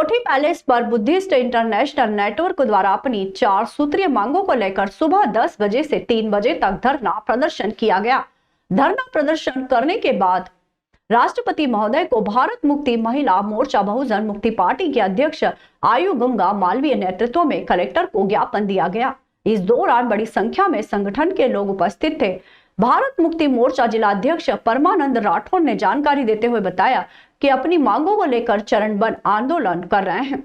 कोठी पैलेस पर Buddhist international network द्वारा अपनी 4 सूत्रीय मांगों को लेकर सुबह 10 बजे से 3 बजे तक धरना प्रदर्शन किया गया। धरना प्रदर्शन करने के बाद राष्ट्रपति महोदय को भारत मुक्ति महिला मोर्चा बहुजन मुक्ति पार्टी के अध्यक्ष आयु गंगा मालवीय नेतृत्व में कलेक्टर को ज्ञापन दिया गया। इस दौरान बड़ी संख्या में संगठन के लोग उपस्थित थे। भारत मुक्ति मोर्चा जिला अध्यक्ष परमानंद राठौर ने जानकारी देते हुए बताया कि अपनी मांगों को लेकर चरणबद्ध आंदोलन कर रहे हैं,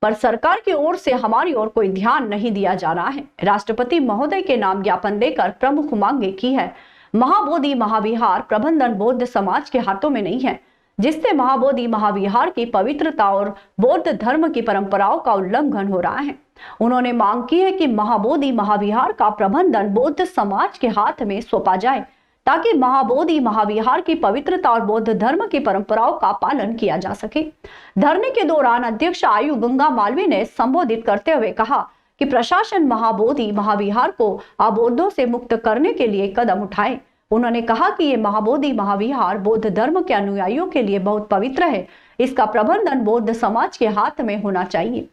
पर सरकार की ओर से हमारी ओर कोई ध्यान नहीं दिया जा रहा है। राष्ट्रपति महोदय के नाम ज्ञापन देकर प्रमुख मांगे की है। महाबोधि महाविहार प्रबंधन बौद्ध समाज के हाथों में नहीं है, जिससे महाबोधि महाविहार की पवित्रता और बौद्ध धर्म की परंपराओं का उल्लंघन हो रहा है। उन्होंने मांग की है कि महाबोधि महाविहार का प्रबंधन बौद्ध समाज के हाथ में सौंपा जाए, ताकि महाबोधि महाविहार की पवित्रता और बौद्ध धर्म की परंपराओं का पालन किया जा सके। धरने के दौरान अध्यक्ष आयु गंगा मालवीय ने संबोधित करते हुए कहा कि प्रशासन महाबोधि महाविहार को अबौद्धों से मुक्त करने के लिए कदम उठाए। उन्होंने कहा कि ये महाबोधि महाविहार बौद्ध धर्म के अनुयायियों के लिए बहुत पवित्र है, इसका प्रबंधन बौद्ध समाज के हाथ में होना चाहिए।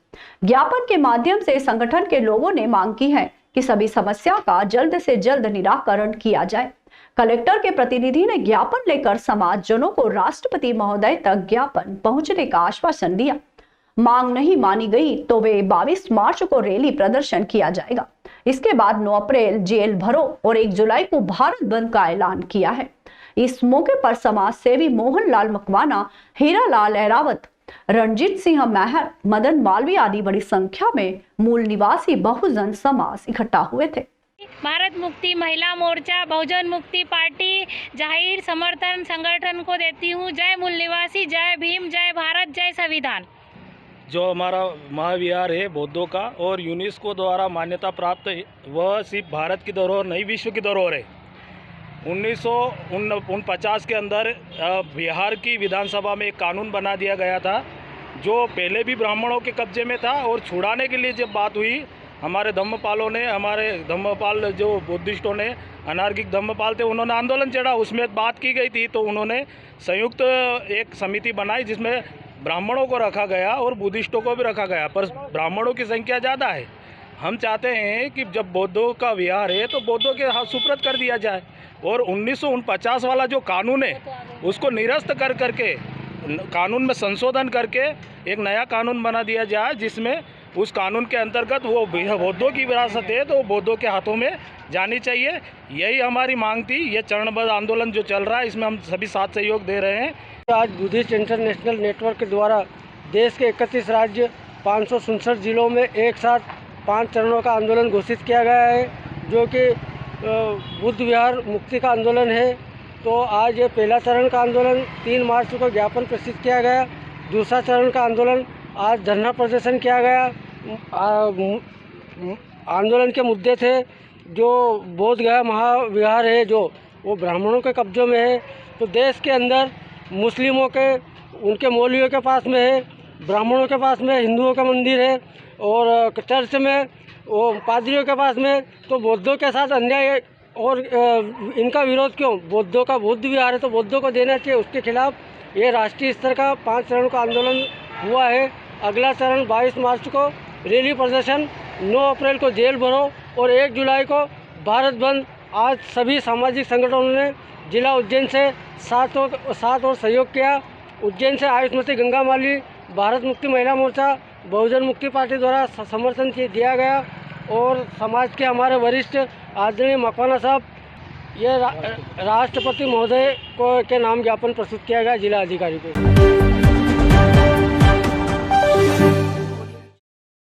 ज्ञापन के माध्यम से संगठन के लोगों ने मांग की है कि सभी समस्या का जल्द से जल्द निराकरण किया जाए। कलेक्टर के प्रतिनिधि ने ज्ञापन लेकर समाजजनों को राष्ट्रपति महोदय तक ज्ञापन पहुंचने का आश्वासन दिया। मांग नहीं मानी गई तो वे 22 मार्च को रैली प्रदर्शन किया जाएगा। इसके बाद 9 अप्रैल जेल भरो और 1 जुलाई को भारत बंद का ऐलान किया है। इस मौके पर समाज सेवी मोहन लाल मकवाना, हीरा लाल अहरावत, रणजीत सिंह महर, मदन मालवीय आदि बड़ी संख्या में मूल निवासी बहुजन समाज इकट्ठा हुए थे। भारत मुक्ति महिला मोर्चा बहुजन मुक्ति पार्टी जाहिर समर्थन संगठन को देती हूँ। जय मूल निवासी, जय भीम, जय भारत, जय संविधान। जो हमारा महाविहार है बौद्धों का और यूनेस्को द्वारा मान्यता प्राप्त, वह सिर्फ भारत की धरोहर नहीं विश्व की धरोहर है। 1949 के अंदर बिहार की विधानसभा में एक कानून बना दिया गया था, जो पहले भी ब्राह्मणों के कब्जे में था, और छुड़ाने के लिए जब बात हुई, हमारे धम्मपाल जो बुद्धिस्टों ने, अनार्किक धम्मपाल थे, उन्होंने आंदोलन छेड़ा, उसमें बात की गई थी, तो उन्होंने संयुक्त एक समिति बनाई जिसमें ब्राह्मणों को रखा गया और बुद्धिस्टों को भी रखा गया, पर ब्राह्मणों की संख्या ज़्यादा है। हम चाहते हैं कि जब बौद्धों का विहार है तो बौद्धों के हाथ सुपुर्द कर दिया जाए, और 1949 वाला जो कानून है उसको निरस्त करके कानून में संशोधन करके एक नया कानून बना दिया जाए, जिसमें उस कानून के अंतर्गत वो बौद्धों की विरासत है तो बौद्धों के हाथों में जानी चाहिए। यही हमारी मांग थी। ये चरणबद्ध आंदोलन जो चल रहा है, इसमें हम सभी साथ सहयोग दे रहे हैं। आज बुद्धिस्ट इंटरनेशनल नेटवर्क के द्वारा देश के 31 राज्य 567 जिलों में एक साथ 5 चरणों का आंदोलन घोषित किया गया है, जो कि बुद्ध विहार मुक्ति का आंदोलन है। तो आज ये पहला चरण का आंदोलन 3 मार्च को ज्ञापन प्रस्तुत किया गया। दूसरा चरण का आंदोलन आज धरना प्रदर्शन किया गया। आंदोलन के मुद्दे थे जो बोध गया महाविहार है, जो वो ब्राह्मणों के कब्जों में है, तो देश के अंदर मुस्लिमों के उनके मौलवियों के पास में है, ब्राह्मणों के पास में हिंदुओं का मंदिर है, और चर्च में वो पादरियों के पास में, तो बौद्धों के साथ अन्याय और इनका विरोध क्यों? बौद्धों का बुद्ध विहार है तो बौद्धों को देना चाहिए। उसके खिलाफ ये राष्ट्रीय स्तर का 5 चरण का आंदोलन हुआ है। अगला चरण 22 मार्च को रैली प्रदर्शन, 9 अप्रैल को जेल भरो और 1 जुलाई को भारत बंद। आज सभी सामाजिक संगठनों ने जिला उज्जैन से साथ और सहयोग किया। उज्जैन से आयुष्मती गंगा माली, भारत मुक्ति महिला मोर्चा, बहुजन मुक्ति पार्टी द्वारा समर्थन दिया गया, और समाज के हमारे वरिष्ठ आदरणीय मकवाना साहब, ये राष्ट्रपति महोदय के नाम ज्ञापन प्रस्तुत किया गया जिला अधिकारी को।